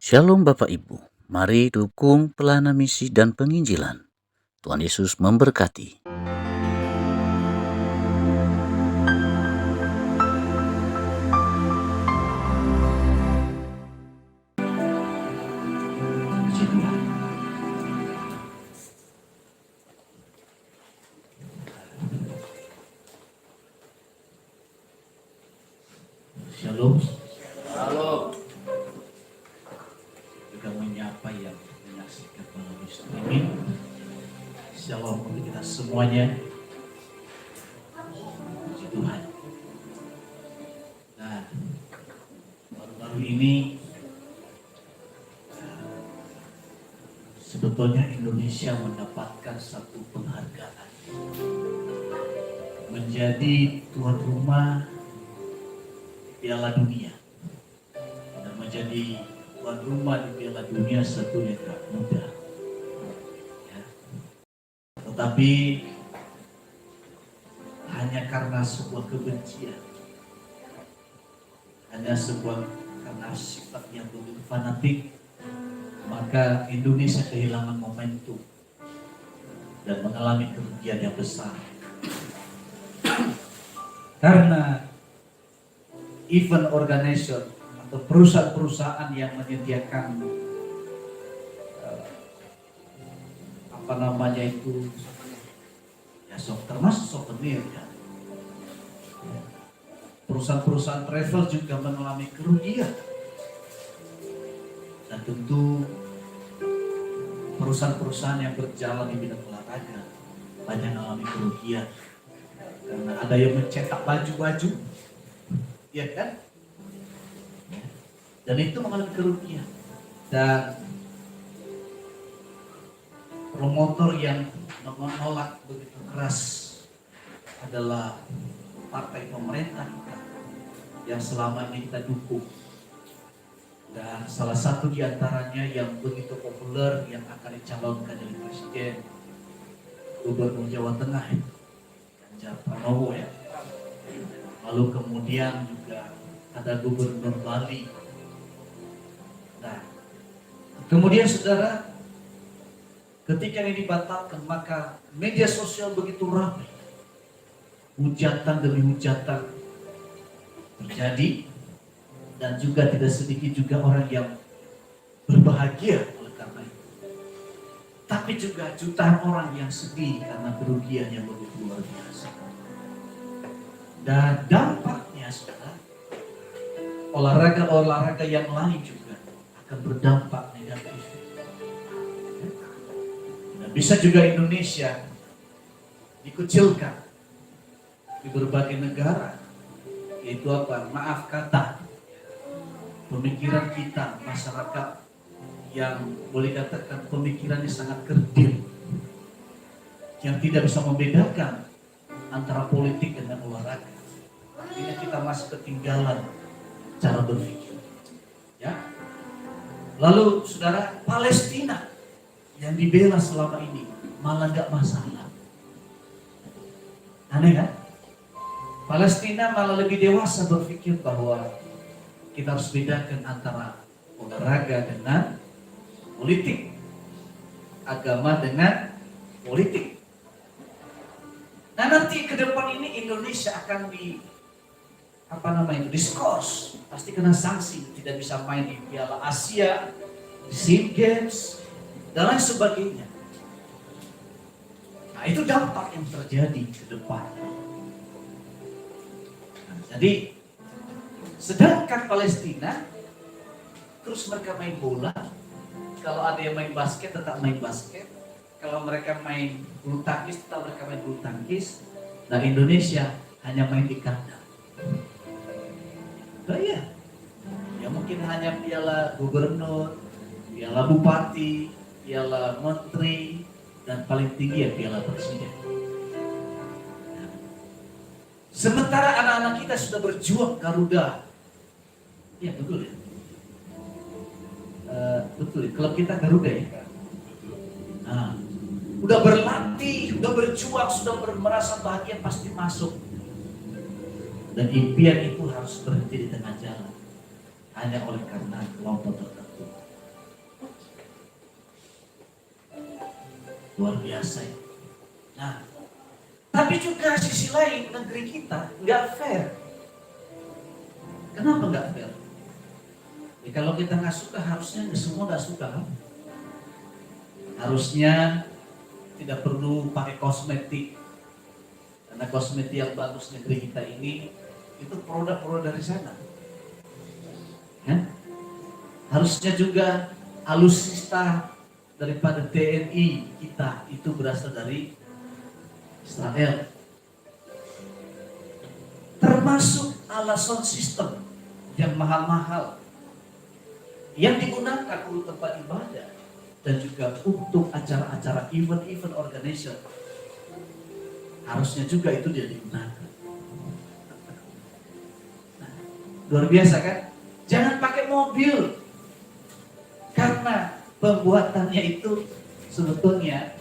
Shalom Bapak Ibu, mari dukung pelayanan misi dan penginjilan. Tuhan Yesus memberkati. Shalom. Shalom. Juga menyapa yang menyaksikan melalui streaming. Shalom untuk kita semuanya. Puji Tuhan. Nah, baru-baru ini sebetulnya Indonesia mendapatkan satu penghargaan menjadi tuan rumah Piala Dunia dan menjadi tuan rumah di Piala Dunia satu yang tak mudah. Ya. Tetapi hanya karena sebuah kebencian, karena sifat yang begitu fanatik, maka Indonesia kehilangan momentum dan mengalami kerugian yang besar. Karena event organizer atau perusahaan-perusahaan yang menyediakan termasuk souvenir ya. Perusahaan-perusahaan travel juga mengalami kerugian, dan tentu perusahaan-perusahaan yang berjalan di bidang olahraga banyak mengalami kerugian karena ada yang mencetak baju-baju, ya kan? Dan itu mengalami kerugian. Dan promotor yang menolak begitu keras adalah partai pemerintah kita yang selama ini kita dukung. Dan salah satu diantaranya yang begitu populer yang akan dicalonkan jadi presiden, Gubernur Jawa Tengah, Ganjar Pranowo ya. Lalu kemudian juga ada Gubernur Bali. Nah, kemudian saudara, ketika ini dibatalkan maka media sosial begitu ramai. Hujatan demi hujatan terjadi, dan juga tidak sedikit juga orang yang berbahagia oleh karena itu. Tapi juga jutaan orang yang sedih karena kerugian yang begitu luar biasa. Dan dampaknya saudara, olahraga yang lain juga akan berdampak negatif. Dan bisa juga Indonesia dikucilkan di berbagai negara, yaitu apa? Maaf kata, pemikiran kita masyarakat yang boleh katakan pemikirannya sangat kerdil, yang tidak bisa membedakan antara politik dengan olahraga. Artinya kita masih ketinggalan cara berpikir. Ya. Lalu saudara, Palestina yang dibela selama ini malah gak masalah. Aneh kan? Palestina malah lebih dewasa berpikir bahwa kita harus bedakan antara olahraga dengan politik, agama dengan politik. Nah, nanti ke depan ini Indonesia akan diskors, pasti kena sanksi, tidak bisa main di Piala Asia, di SEA Games, dan lain sebagainya. Nah, itu dampak yang terjadi ke depan. Jadi, sedangkan Palestina terus mereka main bola, kalau ada yang main basket tetap main basket, kalau mereka main bulu tangkis tetap mereka main bulu tangkis, dan Indonesia hanya main di kandang. Nah, ya mungkin hanya piala gubernur, piala bupati, piala menteri, dan paling tinggi ya piala presiden. Sementara anak-anak kita sudah berjuang Garuda. Ya betul ya. Betul, klub kita Garuda ya. Nah, udah berlatih, udah berjuang, sudah merasa bahagia pasti masuk. Dan impian itu harus berhenti di tengah jalan hanya oleh karena kelompok tertentu. Luar biasa ya. Nah, tapi juga sisi lain negeri kita nggak fair. Kenapa nggak fair? Ya, kalau kita nggak suka harusnya semua nggak suka kan? Harusnya tidak perlu pakai kosmetik, karena kosmetik yang bagus negeri kita ini itu produk-produk dari sana. Ya? Harusnya juga alutsista daripada TNI kita itu berasal dari Israel. Termasuk alat sound system yang mahal-mahal yang digunakan untuk tempat ibadah dan juga untuk acara-acara event-event organizer, harusnya juga itu dia digunakan. Nah, luar biasa kan? Jangan pakai mobil karena pembuatannya itu sebetulnya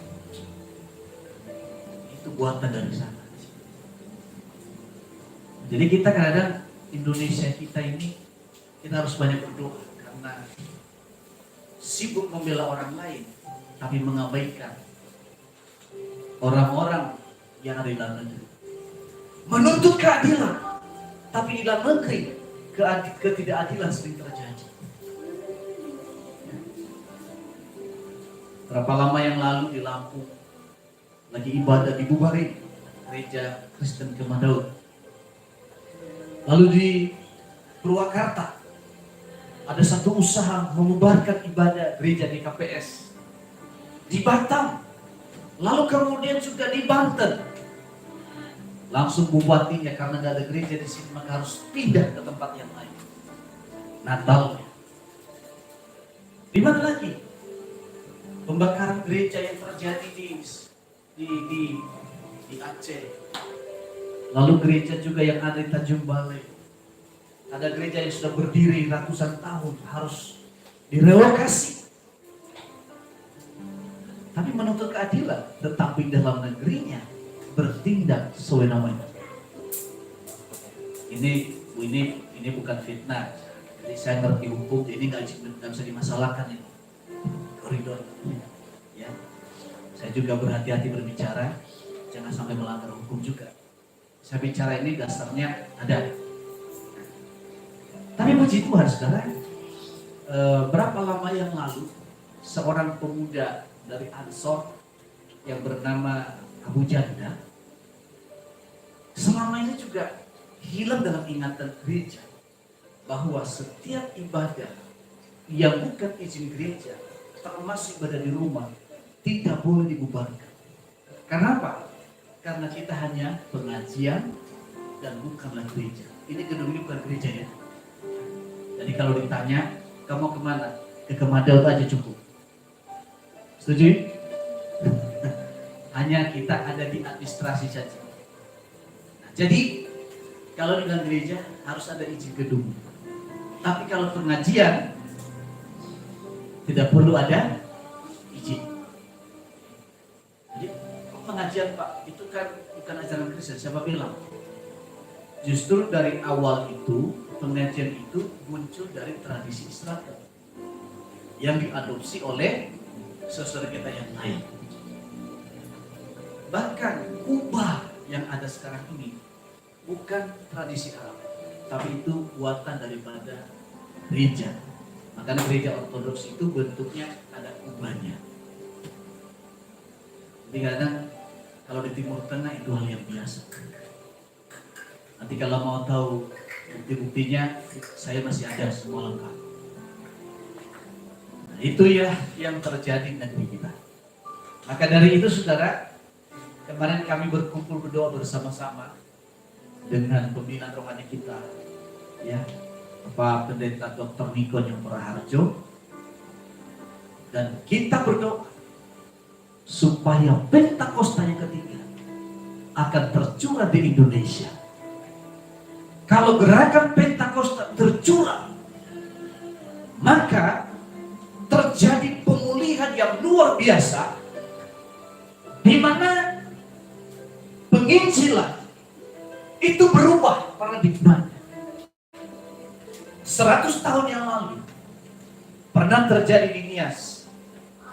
itu buatan dari sana. Jadi kita kadang Indonesia kita ini kita harus banyak berdoa karena sibuk membela orang lain tapi mengabaikan orang-orang yang ada di dalam negeri. Menuntut keadilan tapi di dalam negeri ketidakadilan sering terjadi. Berapa lama yang lalu di Lampung lagi ibadah dibubarin gereja Kristen Kemadaud. Lalu di Purwakarta ada satu usaha membubarkan ibadah gereja di KPS. Di Batam, lalu kemudian juga di Banten. Langsung bupatinya karena nggak ada gereja di sini maka harus pindah ke tempat yang lain. Natalnya. Di mana lagi? Pembakaran gereja yang terjadi di Aceh. Lalu gereja juga yang ada di Tanjung Balai. Ada gereja yang sudah berdiri ratusan tahun harus direlokasi. Tapi menuntut keadilan, tetapi dalam negerinya bertindak sesuai namanya. Ini bukan fitnah. Jadi saya ngerti hukum, ini nggak bisa dimasalahkan ini. Koridor. Ya. Saya juga berhati-hati berbicara, jangan sampai melanggar hukum juga. Saya bicara ini dasarnya ada. Tapi puji Tuhan saudara, berapa lama yang lalu seorang pemuda dari Ansor yang bernama Abu Janda selama ini juga hilang dalam ingatan gereja bahwa setiap ibadah yang bukan izin gereja termasuk ibadah di rumah tidak boleh dibubarkan. Kenapa? Karena kita hanya pengajian dan bukanlah gereja. Ini gedung ini bukan gereja ya. Jadi kalau ditanya, kamu kemana? Ke Kemadaud aja cukup. Setuju? Hanya kita ada di administrasi saja. Nah, jadi kalau di dalam gereja harus ada izin gedung. Tapi kalau pengajian tidak perlu ada izin. Jadi pengajian Pak itu kan bukan ajaran Kristen. Siapa bilang? Justru dari awal itu pengajian itu muncul dari tradisi Israel yang diadopsi oleh saudara kita yang lain. Bahkan Kubah yang ada sekarang ini bukan tradisi Arab, tapi itu buatan daripada gereja. Makanya gereja Ortodoks itu bentuknya ada kubahnya. Jadi kadang kalau di Timur Tengah itu hal yang biasa. Nanti kalau mau tahu bukti-buktinya, saya masih ada semua lengkap. Nah, itu ya yang terjadi di negeri kita. Maka dari itu saudara, kemarin kami berkumpul berdoa bersama-sama dengan pembinaan rohani kita, ya, Bapak Pendeta Dr. Niko yang Praharjo, dan kita berdoa supaya Pentakosta yang ketiga akan tercurah di Indonesia. Kalau gerakan Pentakosta tercurah, maka terjadi pemulihan yang luar biasa, di mana penginjilan itu berubah paradigmanya. 100 tahun yang lalu pernah terjadi di Nias,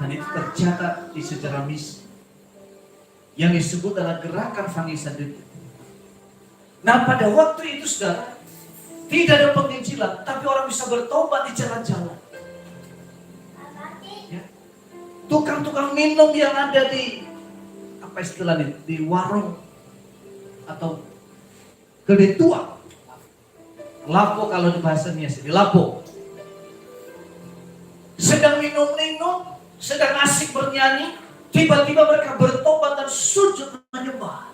dan itu tercatat di sejarah misi yang disebut adalah gerakan Vanessa Dedek. Nah pada waktu itu saudara, tidak ada penginjilan, tapi orang bisa bertobat di jalan-jalan. Ya. Tukang-tukang minum yang ada di apa istilahnya, di warung atau kedai tua, lapo kalau di bahasanya di lapo, sedang minum-minum, sedang asik bernyanyi, tiba-tiba mereka bertobat dan sujud menyembah.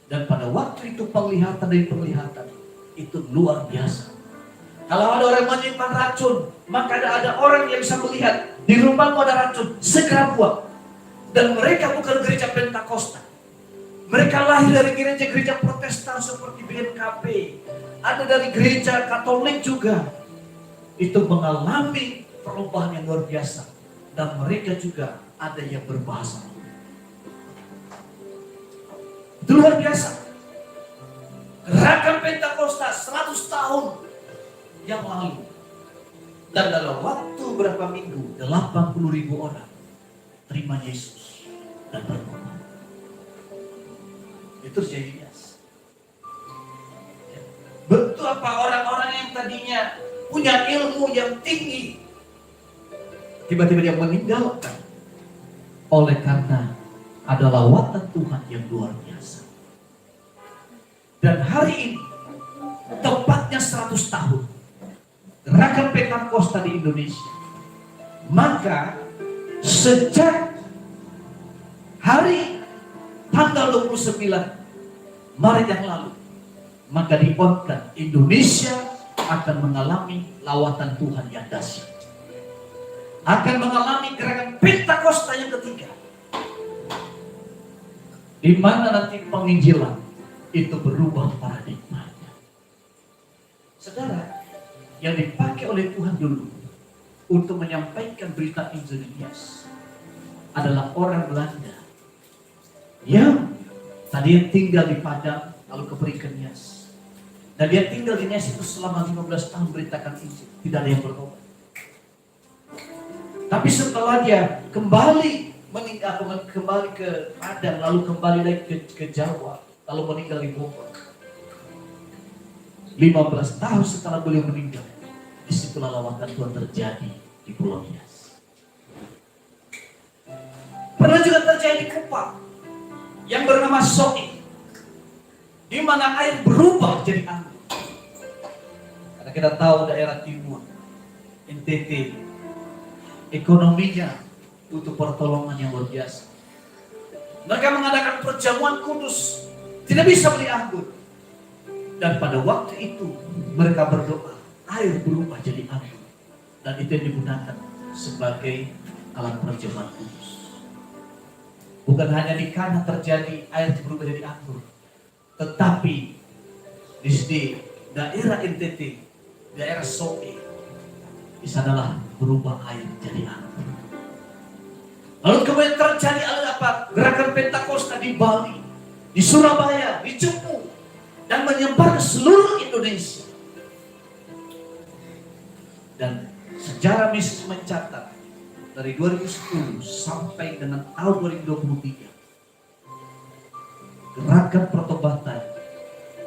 Dan pada waktu itu penglihatan dari penglihatan itu luar biasa. Kalau ada orang menyimpan racun, maka ada orang yang bisa melihat di rumahmu ada racun, segera buang. Dan mereka bukan gereja Pentakosta. Mereka lahir dari gereja-gereja Protestan seperti BNKP. Ada dari gereja Katolik juga. Itu mengalami perubahan yang luar biasa. Dan mereka juga ada yang berbahasa. Itu luar biasa. Gerakan Pentakosta 100 tahun yang lalu. Dan dalam waktu berapa minggu, 80.000 orang terima Yesus dan bertobat. Itu Yeremias. Betul apa orang-orang yang tadinya punya ilmu yang tinggi, tiba-tiba dia meninggalkan oleh karena ada lawatan Tuhan yang luar biasa. Dan hari ini tepatnya 100 tahun gerakan Pentakosta di Indonesia. Maka sejak hari tanggal 29 Maret yang lalu, maka diumumkan Indonesia akan mengalami lawatan Tuhan yang dahsyat. Akan mengalami gerakan Pentakosta yang ketiga. Di mana nanti penginjilan itu berubah paradigmanya. Saudara, yang dipakai oleh Tuhan dulu untuk menyampaikan berita Injil Yesus adalah orang Belanda yang tadi tinggal di Padang lalu ke Nias. Dan dia tinggal di Nias itu selama 15 tahun beritakan Injil, tidak ada yang bertobat. Tapi setelah dia kembali ke Padang, lalu kembali lagi ke Jawa, lalu meninggal di Bogor. 15 tahun setelah beliau meninggal, disitulah lawatan Tuhan terjadi di Pulau Nias. Pernah juga terjadi di Kupang yang bernama Soe, di mana air berubah jadi anggur. Karena kita tahu daerah timur NTT ekonominya butuh pertolongan yang luar biasa. Mereka mengadakan perjamuan kudus, tidak bisa beli anggur. Dan pada waktu itu mereka berdoa, air berubah jadi anggur. Dan itu yang digunakan sebagai alat perjamuan kudus. Bukan hanya di Kana terjadi air berubah jadi anggur, tetapi di daerah NTT, daerah Soe, di sanalah berubah air jadi anggur. Lalu kemudian terjadi apa? Gerakan Pentakosta di Bali, di Surabaya, di Cepu, dan menyebar ke seluruh Indonesia. Dan sejarah mistis mencatat dari 2010 sampai dengan tahun 2023, gerakan pertobatan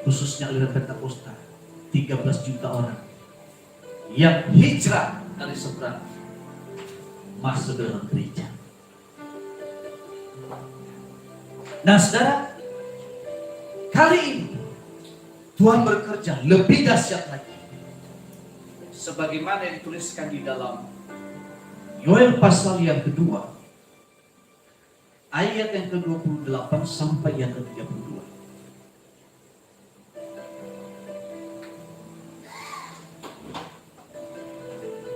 khususnya aliran Pentakosta 13 juta orang yang hijrah dari seberang masuk dalam gereja. Nah saudara, kali ini Tuhan bekerja lebih dahsyat lagi. Sebagaimana yang dituliskan di dalam Yoel pasal yang kedua, ayat yang ke-28 sampai yang ke-32.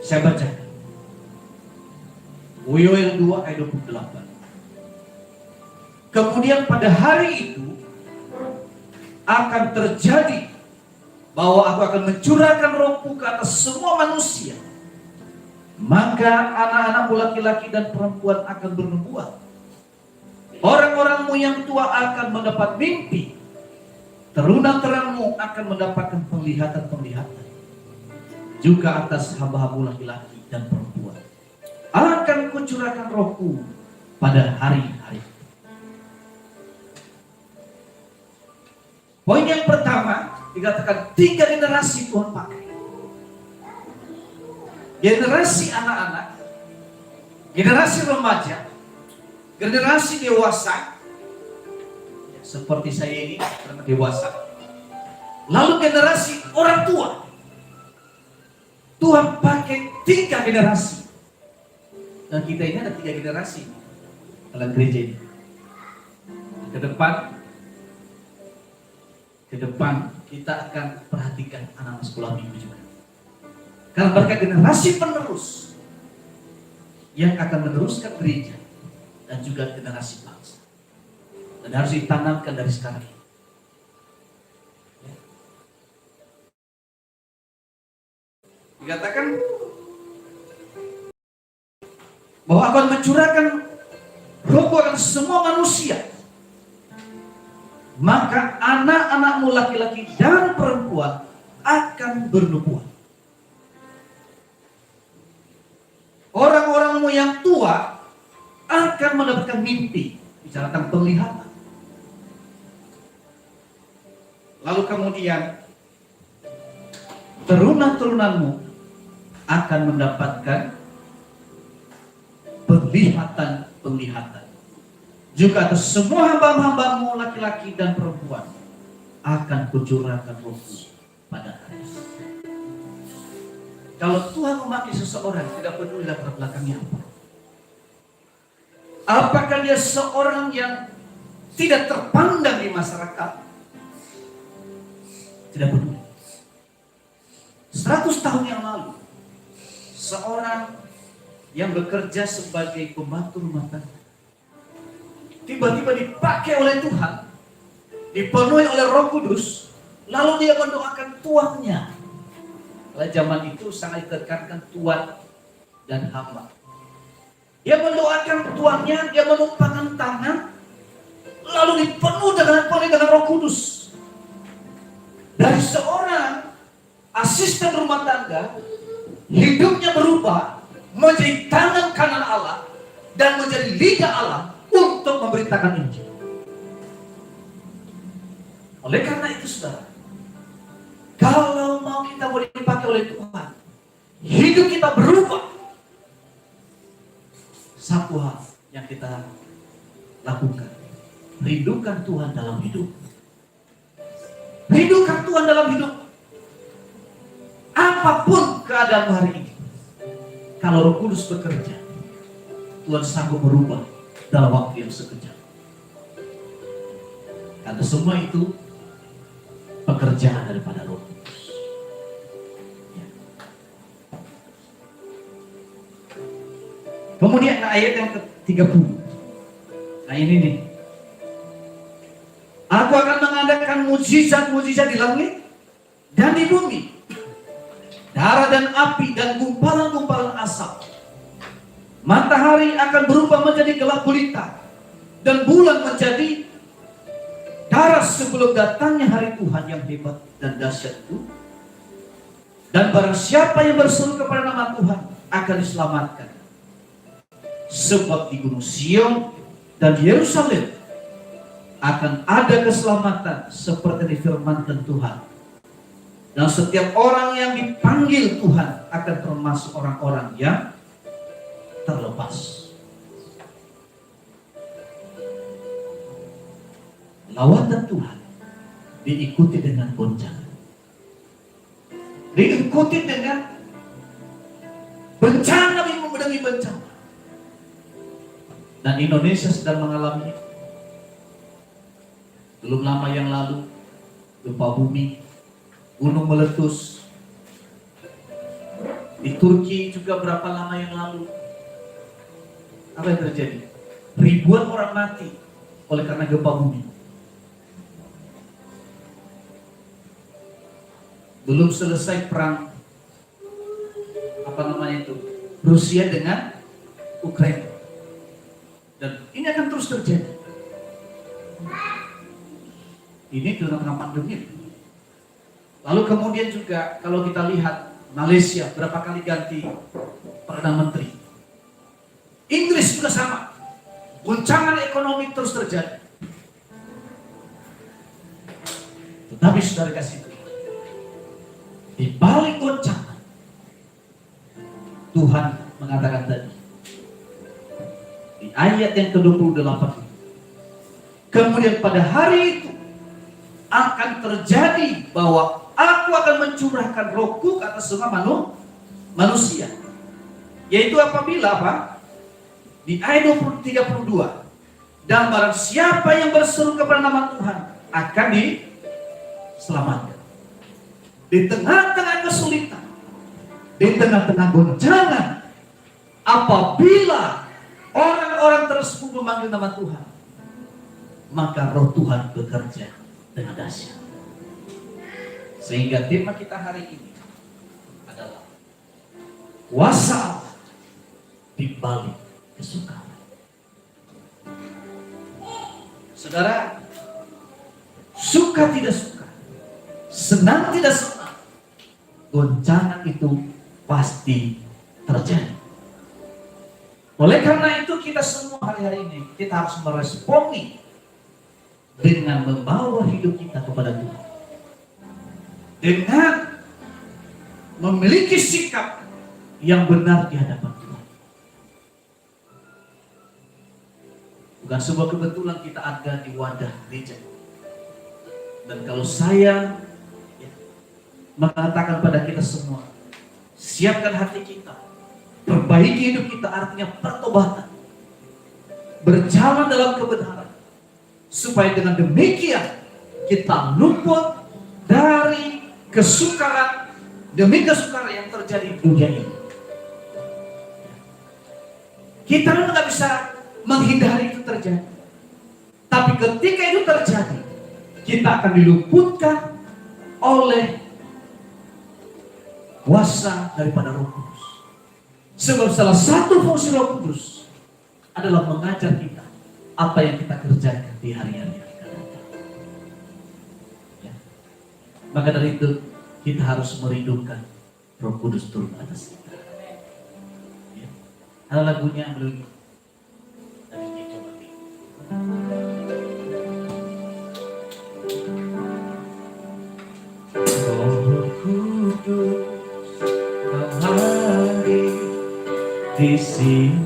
Saya baca. Yoel 2 ayat 28. Kemudian pada hari itu akan terjadi bahwa aku akan mencurahkan rohku ke atas semua manusia. Maka anak-anakmu laki-laki dan perempuan akan bernubuat. Orang-orangmu yang tua akan mendapat mimpi. Teruna-terangmu akan mendapatkan penglihatan-penglihatan. Juga atas hamba-hamba laki-laki dan perempuan akan kucurahkan rohku pada hari-hari. Poin yang pertama dikatakan 3 generasi Tuhan pakai. Generasi anak-anak, generasi remaja, generasi dewasa, ya, seperti saya ini karena dewasa. Lalu generasi orang tua. Tuhan pakai 3 generasi. Dan kita ini ada 3 generasi dalam gereja ini. Ke depan kita akan perhatikan anak-anak sekolah minggu juga. Karena mereka generasi penerus yang akan meneruskan gereja dan juga generasi bangsa. Dan harus ditanamkan dari sekarang ini. Dikatakan bahwa akan mencurahkan rohku akan semua manusia. Maka anak-anakmu laki-laki dan perempuan akan bernubuat. Orang-orangmu yang tua akan mendapatkan mimpi. Bicara tentang penglihatan. Lalu kemudian turunan-turunanmu akan mendapatkan penglihatan. Juga atas semua hamba-hambamu laki-laki dan perempuan akan kucurahkan rohku pada hari itu. Kalau Tuhan memakai seseorang, tidak peduli latar belakangnya apa. Apakah dia seorang yang tidak terpandang di masyarakat? Tidak peduli. 100 tahun yang lalu, seorang yang bekerja sebagai pembantu rumah tangga tiba-tiba dipakai oleh Tuhan, dipenuhi oleh Roh Kudus, lalu dia mendoakan tuannya. Pada zaman itu sangat ditekankan tuan dan hamba. Dia mendoakan tuannya, dia menumpahkan tangan, lalu dipenuhi dengan Roh Kudus. Dari seorang asisten rumah tangga, hidupnya berubah menjadi tangan kanan Allah dan menjadi lidah Allah untuk memberitakan Injil. Oleh karena itu saudara, kalau mau kita boleh dipakai oleh Tuhan, hidup kita berubah. Satu hal yang kita lakukan, rindukan Tuhan dalam hidup. Rindukan Tuhan dalam hidup. Apapun keadaan hari ini, kalau Roh Kudus bekerja, Tuhan sanggup merubah dalam waktu yang sekejap. Karena semua itu pekerjaan daripada Roh Kudus. Ya. Kemudian ayat yang ke-30. Nah ini nih. Aku akan mengadakan mujizat-mujizat di langit dan di bumi. Darah dan api dan gumpalan-gumpalan asap. Matahari akan berubah menjadi gelap gulita dan bulan menjadi darah sebelum datangnya hari Tuhan yang hebat dan dahsyat itu. Dan barang siapa yang berseru kepada nama Tuhan akan diselamatkan. Sebab di Gunung Sion dan Yerusalem akan ada keselamatan seperti difirmankan Tuhan. Dan setiap orang yang dipanggil Tuhan akan termasuk orang-orang yang terlepas. Lawatan Tuhan diikuti dengan goncangan, diikuti dengan bencana demi bencana. Dan Indonesia sedang mengalami belum lama yang lalu gempa bumi, gunung meletus. Di Turki juga berapa lama yang lalu, apa yang terjadi? Ribuan orang mati oleh karena gempa bumi. Belum selesai perang Rusia dengan Ukraina. Dan ini akan terus terjadi. Ini di tengah pandemi. Lalu kemudian juga kalau kita lihat Malaysia berapa kali ganti Perdana Menteri. Inggris juga sama. Guncangan ekonomi terus terjadi. Tetapi saudara kasih Tuhan, di balik goncangan, Tuhan mengatakan tadi, di ayat yang ke-28, kemudian pada hari itu akan terjadi bahwa aku akan mencurahkan rohku ke atas semua manusia. Yaitu apabila apa? Di ayat 32, dan barang siapa yang berseru kepada nama Tuhan akan diselamatkan. Di tengah-tengah kesulitan, di tengah-tengah goncangan, apabila orang-orang tersebut memanggil nama Tuhan, maka roh Tuhan bekerja dengan dahsyat. Sehingga tema kita hari ini adalah kuasa Allah di balik kesukaran. Saudara, suka tidak suka, senang tidak senang, goncangan itu pasti terjadi. Oleh karena itu kita semua hari-hari ini kita harus meresponi dengan membawa hidup kita kepada Tuhan, dengan memiliki sikap yang benar di hadapan Tuhan. Bukan sebuah kebetulan kita ada di wadah gereja. Dan kalau saya mengatakan pada kita semua, siapkan hati kita, perbaiki hidup kita, artinya pertobatan, berjalan dalam kebenaran, supaya dengan demikian kita luput dari kesukaran demi kesukaran yang terjadi di dunia ini. Kita memang nggak bisa menghindari itu terjadi, tapi ketika itu terjadi, kita akan diluputkan oleh kuasa daripada Roh Kudus. Sebab salah satu fungsi Roh Kudus adalah mengajar kita apa yang kita kerjakan di hari-hari yang akan datang. Ya. Maka dari itu kita harus merindukan Roh Kudus turun atas kita. Ya. Ada lagunya belum? Roh Kudus, kau hadir di sini.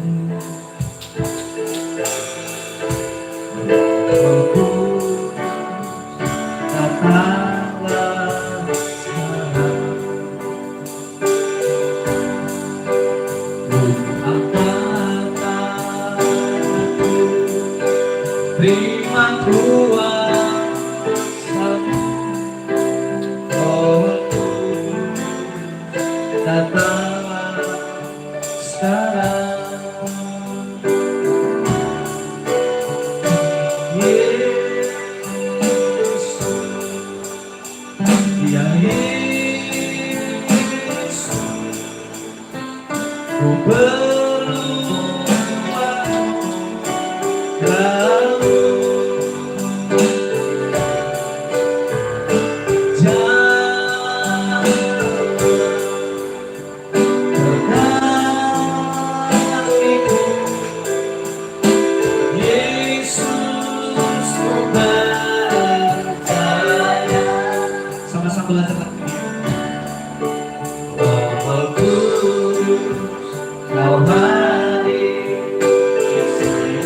Roh Kudus, datanglah sekarang. Angkat tanganku, terima kuasa-Mu. Roh Kudus, datanglah sekarang. Yesus, ya Yesus, ku sama-sama belajar lagu ini. Roh Kudus, kau hadir di sini.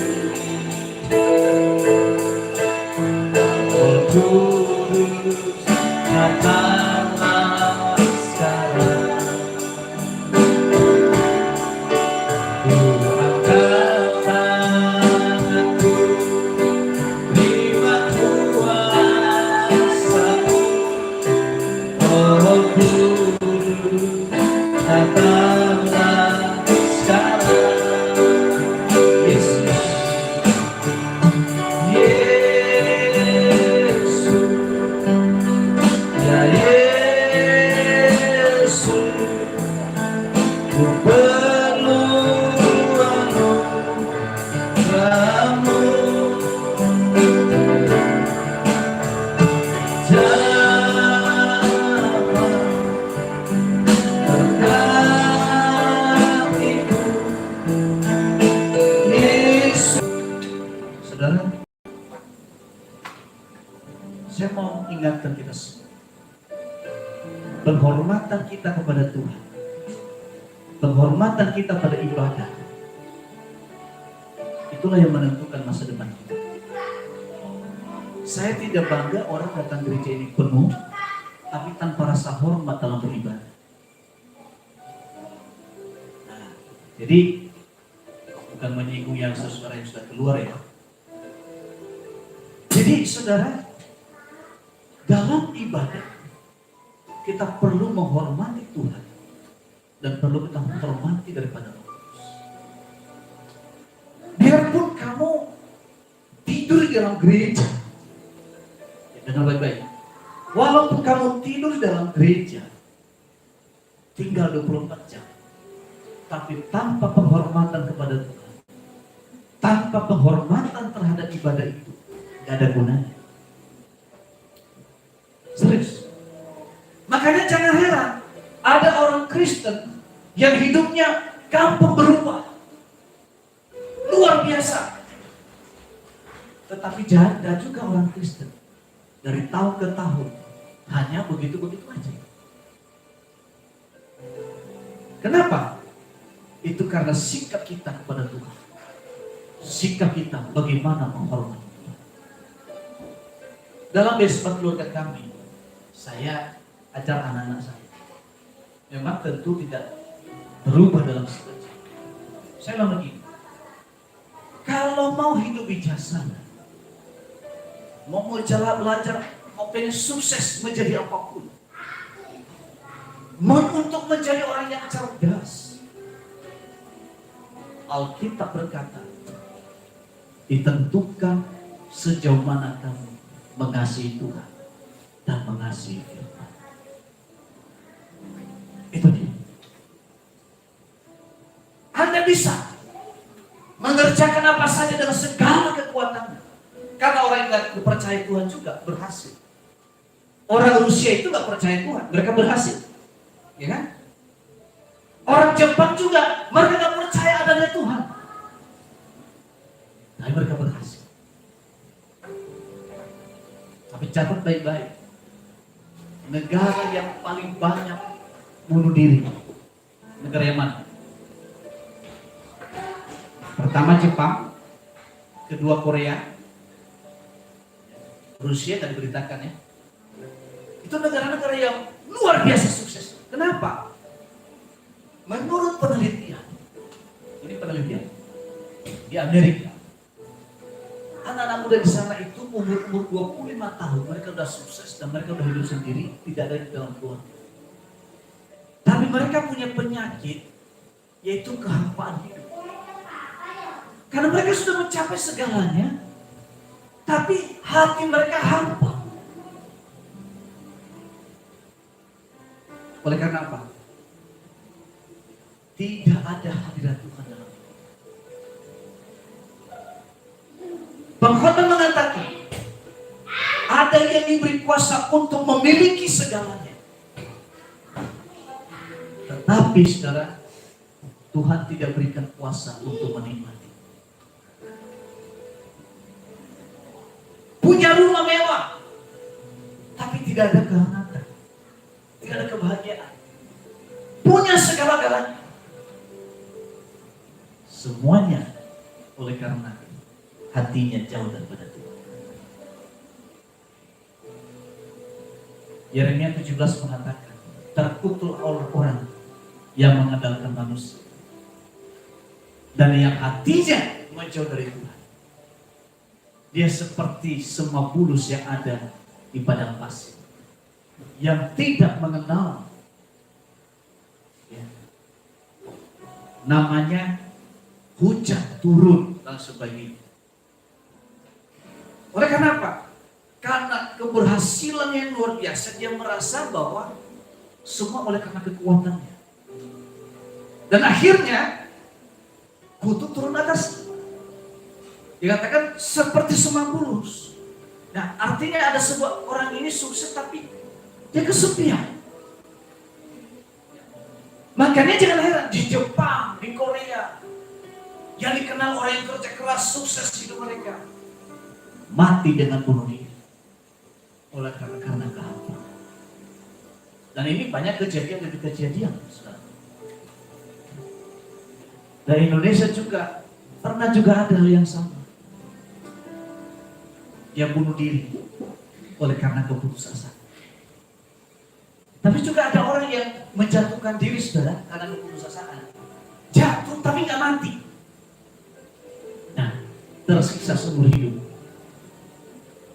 Roh Kudus, datanglah sekarang. Ku angkat tanganku, terima kuasa-Mu. Roh Kudus, datanglah sekarang. Yesus, Yesus, ya Yesus. Saya mau ingatkan kita semua. Penghormatan kita kepada Tuhan, penghormatan kita pada ibadah, itulah yang menentukan masa depan kita. Saya tidak bangga orang datang gereja ini penuh, tapi tanpa rasa hormat dalam beribadah. Nah, jadi bukan menyinggung yang saudara yang sudah keluar ya. Jadi saudara, dalam ibadah kita perlu menghormati Tuhan dan perlu kita menghormati daripada Roh Kudus. Biarpun kamu tidur di dalam gereja, ya, dengar baik-baik. Walaupun kamu tidur di dalam gereja, tinggal 24 jam, tapi tanpa penghormatan kepada Tuhan, tanpa penghormatan terhadap ibadah itu, gak ada gunanya. Serius. Makanya jangan heran, ada orang Kristen yang hidupnya gampang berubah, luar biasa. Tetapi ada juga orang Kristen dari tahun ke tahun hanya begitu-begitu aja. Kenapa? Itu karena sikap kita kepada Tuhan, sikap kita bagaimana menghormati Tuhan. Dalam beasiswa keluarga kami, saya ajar anak-anak saya. Memang tentu tidak berubah dalam sekejap. Saya bilang begini, kalau mau hidup bijaksana, mau belajar, mau pengen sukses menjadi apapun, mau untuk menjadi orang yang cerdas, Alkitab berkata, ditentukan sejauh mana kamu mengasihi Tuhan dan mengasihi firman. Itu dia. Anda bisa mengerjakan apa saja dengan segala kekuatannya. Karena orang yang tidak percaya Tuhan juga berhasil. Orang Rusia itu tidak percaya Tuhan, mereka berhasil. Ya kan? Orang Jepang juga, mereka tidak percaya adanya Tuhan, tapi mereka berhasil. Tapi catat baik-baik, negara yang paling banyak bunuh diri, negara yang mana? Pertama Jepang, kedua Korea, Rusia tadi beritakan ya. Itu negara-negara yang luar biasa sukses. Kenapa? Menurut penelitian, ini penelitian di Amerika, anak-anak muda di sana itu umur 25 tahun mereka sudah sukses dan mereka sudah hidup sendiri, tidak ada di dalam keluarga. Tapi mereka punya penyakit, yaitu kehampaan hidup. Karena mereka sudah mencapai segalanya, tapi hati mereka hampa. Oleh karena apa? Tidak ada hadirat Tuhan dalam hidup. Pengkhotbah mengatakan, ada yang diberi kuasa untuk memiliki segalanya. Tetapi saudara, Tuhan tidak berikan kuasa untuk menikmati. Punya rumah mewah, tapi tidak ada kehangatan, tidak ada kebahagiaan. Punya segala-galanya, semuanya oleh karena hatinya jauh daripada Tuhan. Yeremia 17 mengatakan, terkutuk orang yang mengandalkan manusia dan yang hatinya menjauh dari Tuhan. Dia seperti semua bulus yang ada di padang pasir, yang tidak mengenal ya, namanya hujan turun dan sebagainya. Oleh karena apa? Karena keberhasilan yang luar biasa, dia merasa bahwa semua oleh karena kekuatannya. Dan akhirnya kutuk turun atas. Dikatakan seperti semua bulus. Nah, artinya ada sebuah orang ini sukses tapi dia kesepian. Makanya jangan heran di Jepang, di Korea, yang dikenal orang yang kerja keras, sukses hidup mereka, mati dengan bunuh diri. oleh karena kehancuran. Dan ini banyak kejadian demi kejadian. Saudara. Dari Indonesia juga pernah juga ada hal yang sama. Yang bunuh diri oleh karena keputusasaan. Tapi juga ada orang yang menjatuhkan diri, saudara, karena keputusasaan. Jatuh tapi nggak mati. Nah, tersiksa seumur hidup.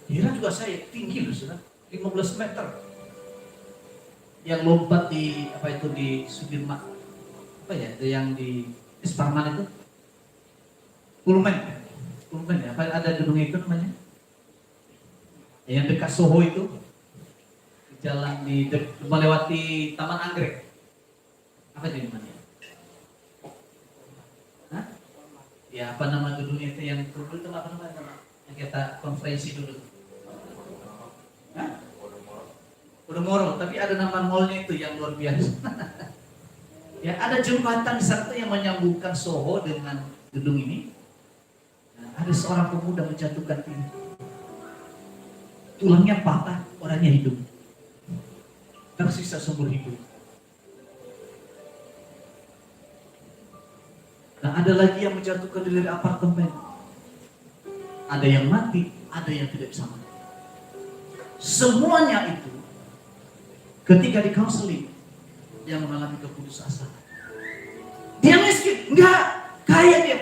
Kira juga saya tinggi loh, saudara, 15 meter. Yang lompat di apa itu di Sudirman, apa ya, itu yang di Isparman itu, Pullman ya, apa ada gedung itu namanya? Yang dekat Soho itu, jalan melewati Taman Anggrek, apa itu namanya? Hah? Ya apa nama gedungnya itu yang dulu itu apa namanya? Yang kita konferensi dulu. Hah? Podomoro, tapi ada nama mallnya itu yang luar biasa. Ya, ada jembatan di sana yang menyambungkan Soho dengan gedung ini. Nah, ada seorang pemuda menjatuhkan diri. Tulangnya patah, orangnya hidup. Tersisa seumur hidup. Nah, ada lagi yang menjatuhkan diri dari apartemen. Ada yang mati, ada yang tidak bisa mati. Semuanya itu ketika di counseling yang mengalami keputusasaan. Dia miskin? Enggak, kaya dia.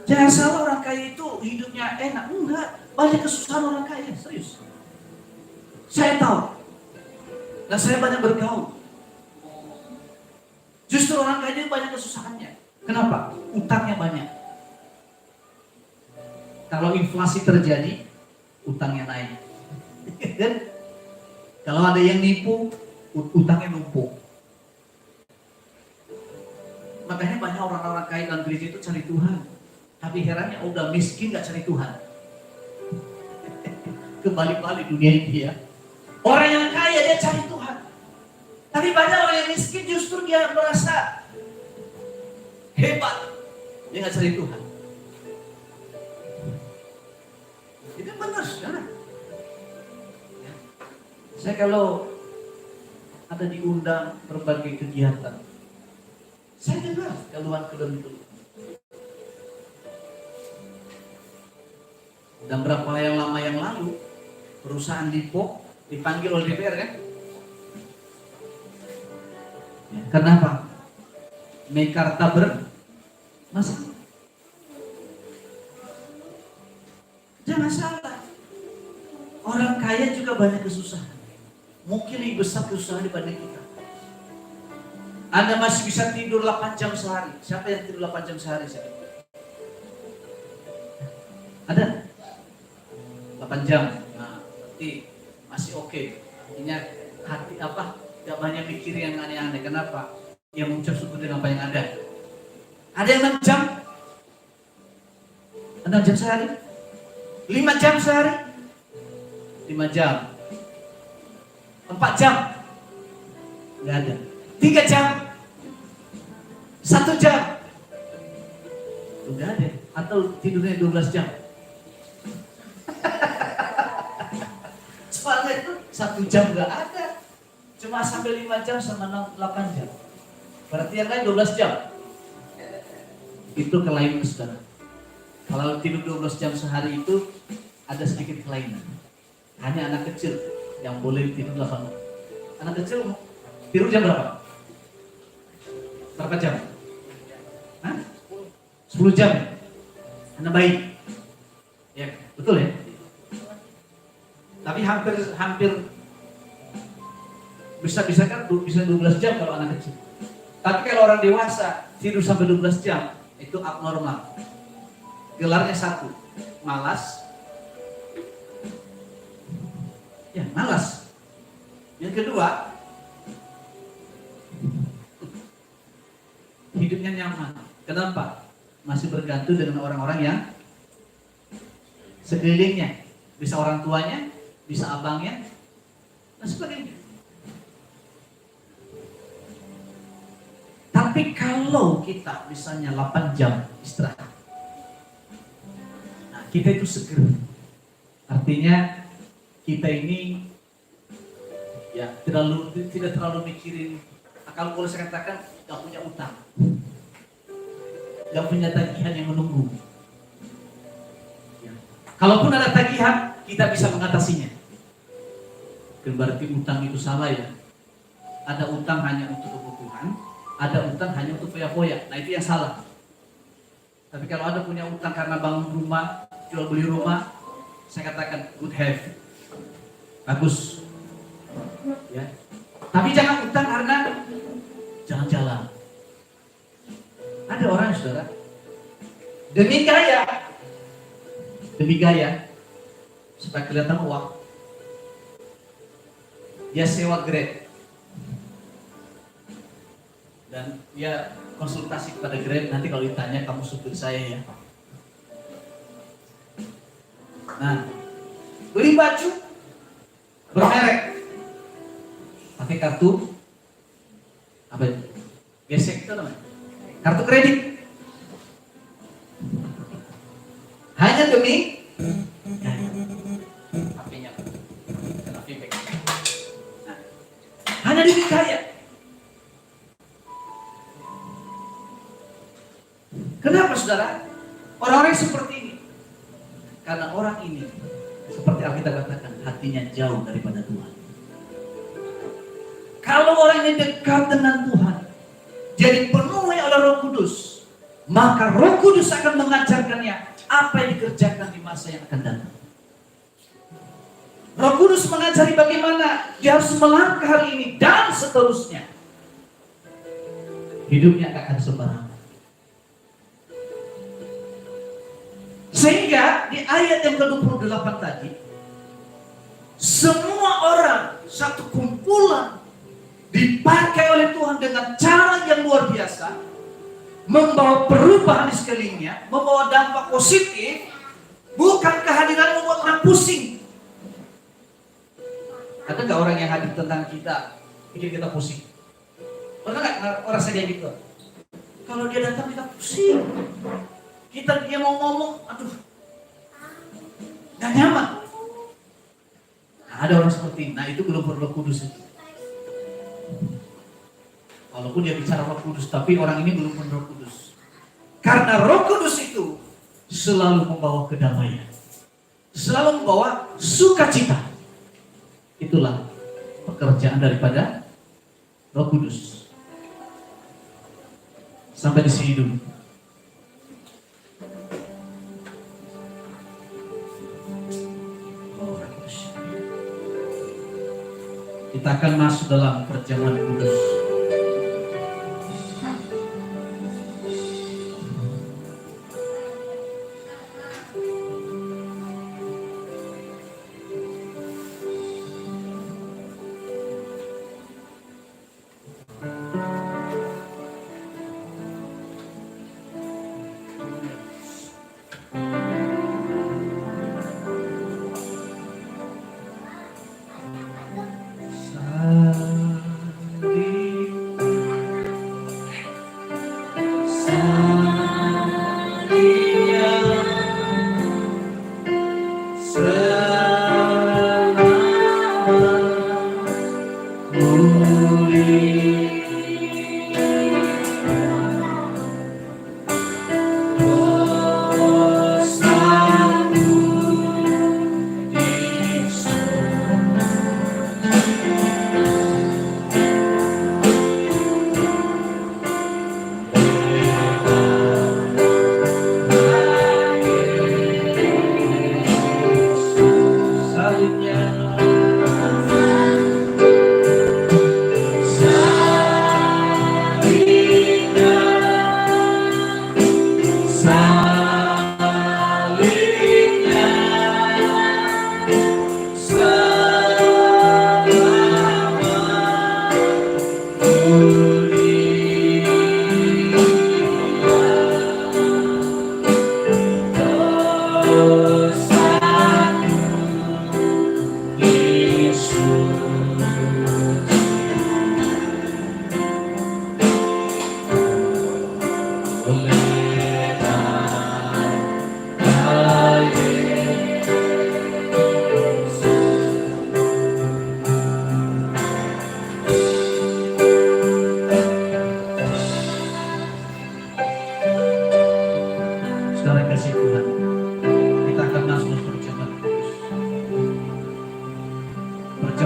Jangan salah, orang kaya itu hidupnya enak. Enggak, banyak kesusahan orang kaya, serius. Saya tahu. Dan saya banyak bergaul. Justru orang kaya itu banyak kesusahannya. Kenapa? Utangnya banyak. Kalau inflasi terjadi, utangnya naik. Dan kalau ada yang nipu, utangnya numpuk. Makanya banyak orang-orang kaya dalam gereja itu cari Tuhan. Tapi herannya udah miskin gak cari Tuhan. Kebalik-balik dunia ini ya. Orang yang kaya dia cari Tuhan. Tapi banyak orang yang miskin justru dia merasa hebat. Dia gak cari Tuhan. Itu benar, saudara. Saya kalau ada diundang berbagai kegiatan, saya dengar keluhan-keluhan itu. Dan berapa yang lama yang lalu, perusahaan Lipo dipanggil oleh DPR kan? Ya, kenapa? Mekarta bermasalah. Jangan salah, orang kaya juga banyak kesusahan. Mungkin lebih besar kesusahan dibanding kita. Anda masih bisa tidur 8 jam sehari. Siapa yang tidur 8 jam sehari? Ada? 8 jam. Nah, berarti masih oke. Artinya hati apa? Gak banyak mikir yang aneh-aneh. Kenapa? Yang mengucap syukur dengan apa yang ada. Ada yang 6 jam? 6 jam sehari? 5 jam sehari? 5 jam. 4 jam? Nggak ada. 3 jam? 1 jam? Nggak ada. Atau tidurnya 12 jam? Soalnya itu 1 jam nggak ada. Cuma sampai 5 jam sama 8 jam. Berarti yang lain 12 jam. Itu kelainan, saudara. Kalau tidur 12 jam sehari itu ada sedikit kelainan. Hanya anak kecil yang boleh tidur 8 jam. Anak kecil tidur jam berapa? Berapa jam? Hah? 10 jam. Anak bayi. Ya, betul ya? Tapi hampir bisa kan bisa 12 jam kalau anak kecil. Tapi kalau orang dewasa tidur sampai 12 jam itu abnormal. Gelarnya satu, malas. Ya, malas. Yang kedua, hidupnya nyaman. Kenapa? Masih bergantung dengan orang-orang yang sekelilingnya. Bisa orang tuanya, bisa abangnya, dan sebagainya. Tapi kalau kita misalnya 8 jam istirahat, nah kita itu seger. Artinya kita ini ya tidak terlalu mikirin. Kalau boleh saya katakan, nggak punya utang, nggak punya tagihan yang menunggu. Ya. Kalaupun ada tagihan, kita bisa mengatasinya. Berarti utang itu salah ya. Ada utang hanya untuk kebutuhan, ada utang hanya untuk foya-foya. Nah itu yang salah. Tapi kalau ada punya utang karena bangun rumah, jual beli rumah, saya katakan good have, bagus. Ya. Tapi jangan utang karena jalan-jalan. Ada orang saudara, demi gaya, supaya kelihatan uang, dia sewa Grab dan dia konsultasi kepada Grab. Nanti kalau ditanya, kamu supir saya ya. Nah, beli baju bermerek, pakai kartu apa itu? Gesek itu namanya, kartu kredit. Hanya demi HP-nya, nah, hanya demi kaya. Kenapa saudara? Orang-orang seperti ini, karena orang ini seperti Alkitab katakan, hatinya jauh daripada Tuhan. Kalau orang ini dekat dengan Tuhan, jadi penuhi oleh Roh Kudus, maka Roh Kudus akan mengajarkannya apa yang dikerjakan di masa yang akan datang. Roh Kudus mengajari bagaimana dia harus melangkah hari ini dan seterusnya. Hidupnya akan sembarangan. Sehingga di ayat yang ke-28 tadi, semua orang, satu kumpulan, dipakai oleh Tuhan dengan cara yang luar biasa, membawa perubahan di sekelilingnya, membawa dampak positif. Bukan kehadiran membuat orang pusing. Ada nggak orang yang hadir tentang kita bikin kita pusing? Pernah nggak orang saya gitu? Kalau dia datang kita pusing. Dia mau ngomong, aduh, nggak nyaman. Nah, ada orang seperti ini. Nah itu belum Roh Kudus itu. Walaupun dia bicara Roh Kudus, tapi orang ini belum Roh Kudus. Karena Roh Kudus itu selalu membawa kedamaian, selalu membawa sukacita. Itulah pekerjaan daripada Roh Kudus. Sampai di sini dulu. Kita akan masuk dalam perjamuan kudus.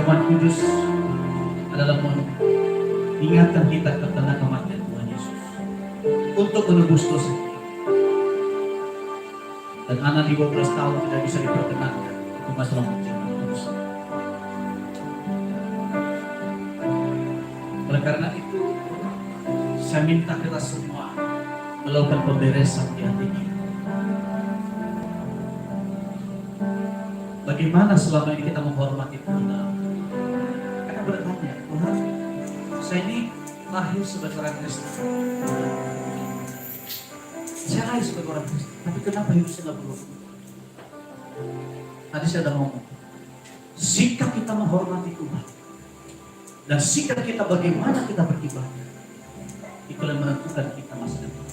Firman Kudus adalah mengingatkan kita tentang kematian Tuhan Yesus untuk menebus dosa. Dan anak di bawah 12 tahun tidak bisa diperkenankan. Itu masalah perjalanan dosa. Oleh karena itu, saya minta kita semua melakukan pemberesan di hati kita. Bagaimana selama ini kita menghormati Tuhan? Karena bertanya, Tuhan, saya ini lahir sebagai orang Kristen. Saya lahir sebagai orang Kristen, tapi kenapa hidup saya tidak berubah? Tadi saya sudah ngomong, sikap kita menghormati Tuhan dan sikap kita bagaimana kita beribadah, itu yang menentukan kita masa depan.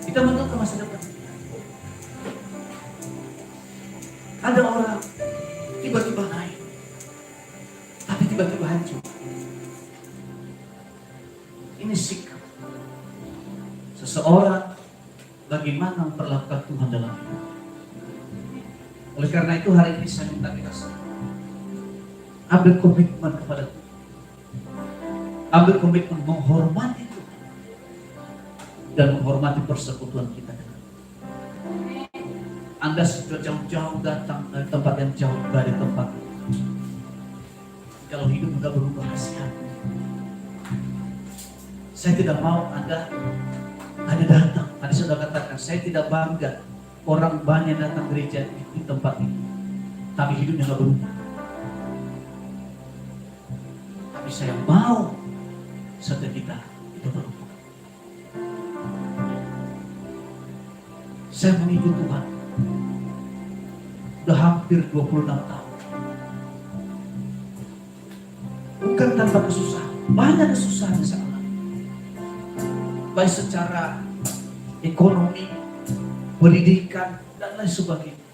Kita menentukan masa depan. Ada orang tiba-tiba naik, tapi tiba-tiba hancur. Ini sikap seseorang bagaimana memperlakukan Tuhan dalam hidup. Oleh karena itu hari ini saya minta kita semua ambil komitmen kepada Tuhan, ambil komitmen menghormati Tuhan dan menghormati persekutuan kita. Anda sudah jauh-jauh datang dari tempat yang jauh dari tempat itu. Kalau hidup tidak berubah, kasihan. Saya tidak mau Anda datang. Tadi sudah katakan, saya tidak bangga orang banyak datang gereja di tempat ini, tapi hidupnya tidak berubah. Tapi saya mau setiap kita itu berubah. Saya mengikut Tuhan sudah hampir 26 tahun. Bukan tanpa kesusahan, banyak kesusahan yang saya alami. Baik secara ekonomi, pendidikan, dan lain sebagainya.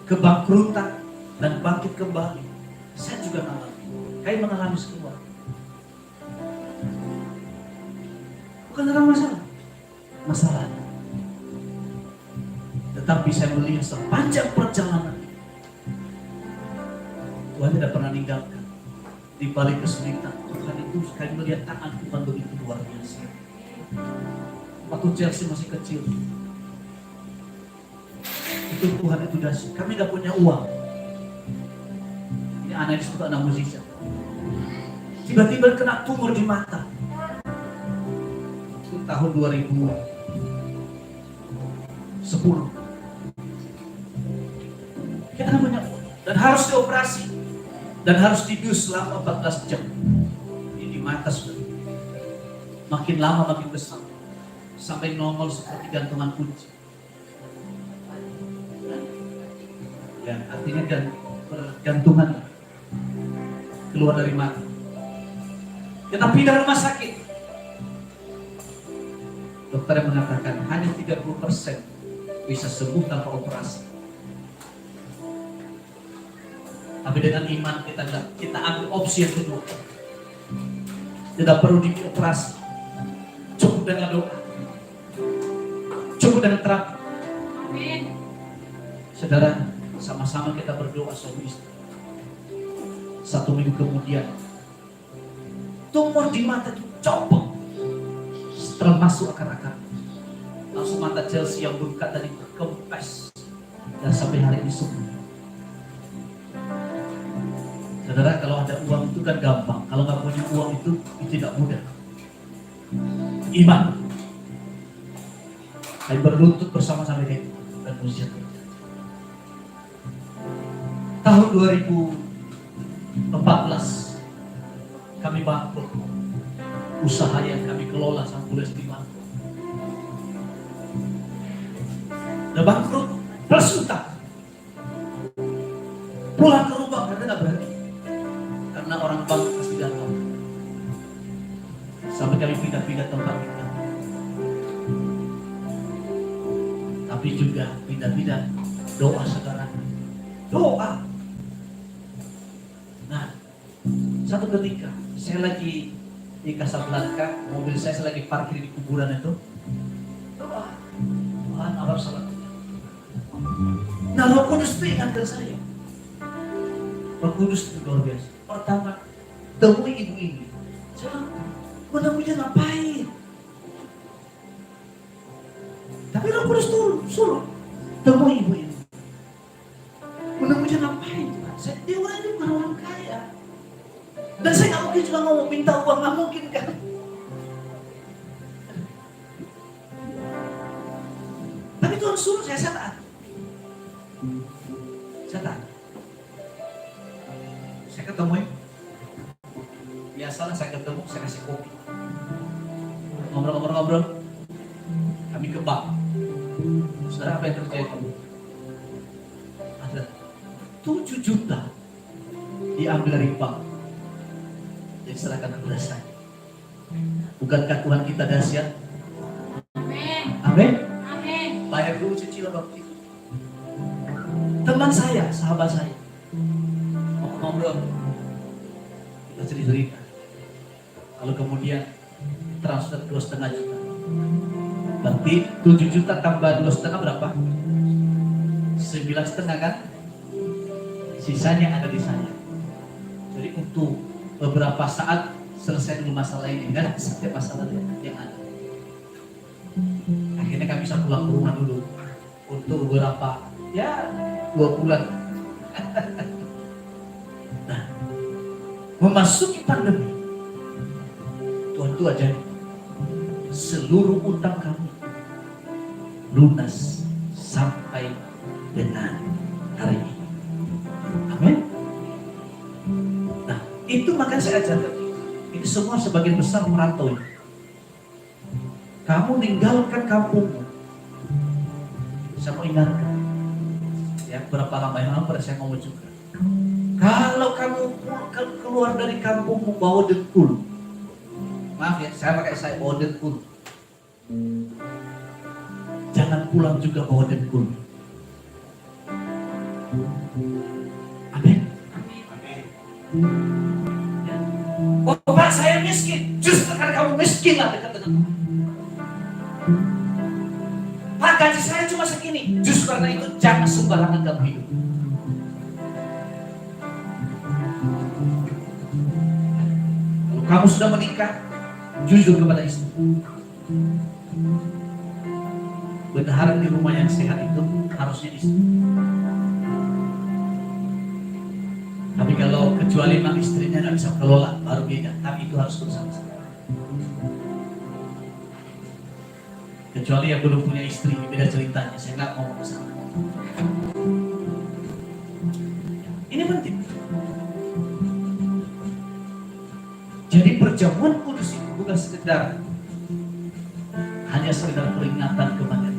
Kebangkrutan dan bangkit kembali, saya juga mengalami. Kayak mengalami semua. Bukan ada masalah. Tetapi saya melihat sepanjang perjalanan Tuhan tidak pernah meninggalkan. Di balik kesulitan, Tuhan itu sekali melihat tangan Tuhan begitu luar biasa. Waktu Chelsea masih kecil, itu Tuhan itu dahsyat. Kami tidak punya uang. Ini anak disebut anak musisi. Tiba-tiba kena tumor di mata. Itu tahun 2010. Kita tidak punya uang dan harus dioperasi dan harus dibius selama 14 jam. Ini di mata sudah makin lama makin besar sampai nongol seperti gantungan kunci. Ya, artinya gantungan keluar dari mata. Kita pindah rumah sakit. Dokter yang mengatakan hanya 30% bisa sembuh tanpa operasi. Tapi dengan iman kita ambil opsi yang kedua. Tidak perlu dioperasi. Cukup dengan doa. Cukup dengan terapi. Saudara, sama-sama kita berdoa suami istri. 1 minggu kemudian, tumor di mata itu copot. Setelah masuk akar-akar, langsung mata Chelsea yang bengkak tadi terkempes dan sampai hari ini sembuh. Saudara, kalau ada uang itu kan gampang. Kalau nggak punya uang itu tidak mudah. Iman. Saya berlutut bersama-sama dengan dan mujizat. Tahun 2014 kami bangkrut. Usaha yang kami kelola sama boleh bangkrut. Udah bangkrut, plus utang. Pulang ke rumah karena nggak berani. Karena orang bank pasti datang. Sampai kami pindah-pindah tempat kita. Tapi juga pindah-pindah doa saudara. Doa. Nah, satu ketika saya lagi di Casablanca, mobil saya lagi parkir di kuburan itu. Doa. Tuhan, abang salat. Nah, Roh Kudus itu ingatkan saya. Roh Kudus itu luar biasa. Pertama, temui ibu ini. Jangan menemuinya ngapain? Tapi Roh Kudus suruh temui ibu ini. Menemuinya ngapain? Dia orang ini bukan orang kaya. Dan saya nggak mungkin juga ngomong minta uang, nggak mungkin kan? Tapi Tuhan suruh saya taat. Saya ketemu ya. Biasalah saya ketemu, saya kasih kopi. Ngobrol-ngobrol. Kami ke bank. Saudara, apa yang terjadi? Ada 7 juta diambil dari bank. Jadi serahkan kepada saya. Bukankah Tuhan kita dahsyat? Amin. Amin. Amin. Bayar dulu cicilan waktu itu. Teman saya, sahabat saya, ngobrol, kita cerita. Lalu kemudian transfer 2,5 juta. Berarti 7 juta tambah 2,5 berapa? 9,5 kan? Sisanya ada di saya. Jadi untuk beberapa saat selesai dulu masalah ini, kan? Setiap masalah yang ada. Akhirnya kami bisa pulang ke rumah dulu untuk beberapa 2 bulan. Nah, memasuki pandemi, Tuhan itu aja seluruh utang kami lunas sampai dengan hari ini. Amin. Nah, itu makanya saya ajarkan. Ini semua sebagian besar merantau. Kamu tinggalkan kampungmu. Saya mau ingatkan. Ya, berapa lama yang lalu saya ngomong juga. Kalau kamu keluar dari kampungmu bawa dengkul. Maaf ya, saya bawa dengkul. Jangan pulang juga bawa dengkul. Amin. Ya. Oh Pak, saya miskin. Justru karena kamu miskin lah dekat dengan Pak, gaji saya cuma segini. Justru karena itu jangan sembarangan dalam hidup. Kalau kamu sudah menikah, jujur kepada istri. Bendahara di rumah yang sehat itu harusnya istri. Tapi kalau kecuali memang istrinya nggak bisa kelola, baru beda. Tapi itu harus bersama-sama. Kecuali yang belum punya istri, beda ceritanya. Saya nggak ngomong ke sana. Ini penting. Jadi perjamuan kudus itu bukan sekedar hanya sekedar peringatan kepada,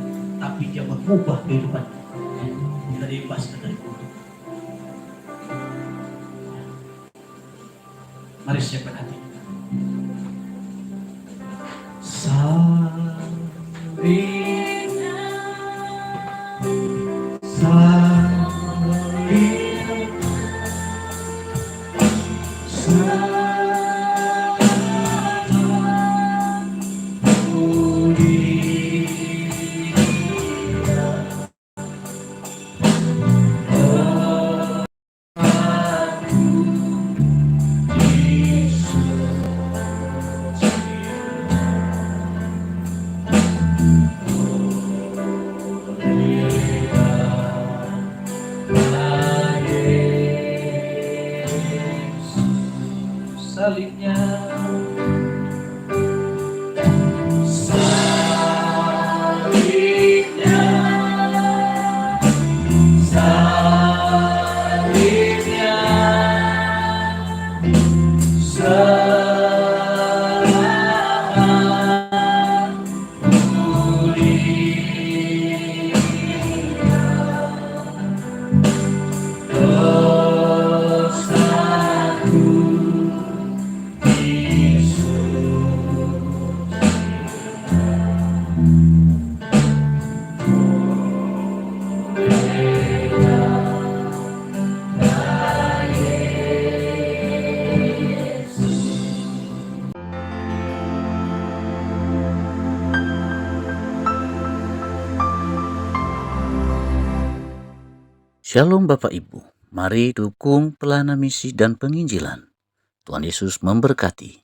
tapi dia mengubah kehidupan dari bebaskan dari kutuk. Mari siapkan hati. Shalom Bapak Ibu, mari dukung pelayanan misi dan penginjilan. Tuhan Yesus memberkati.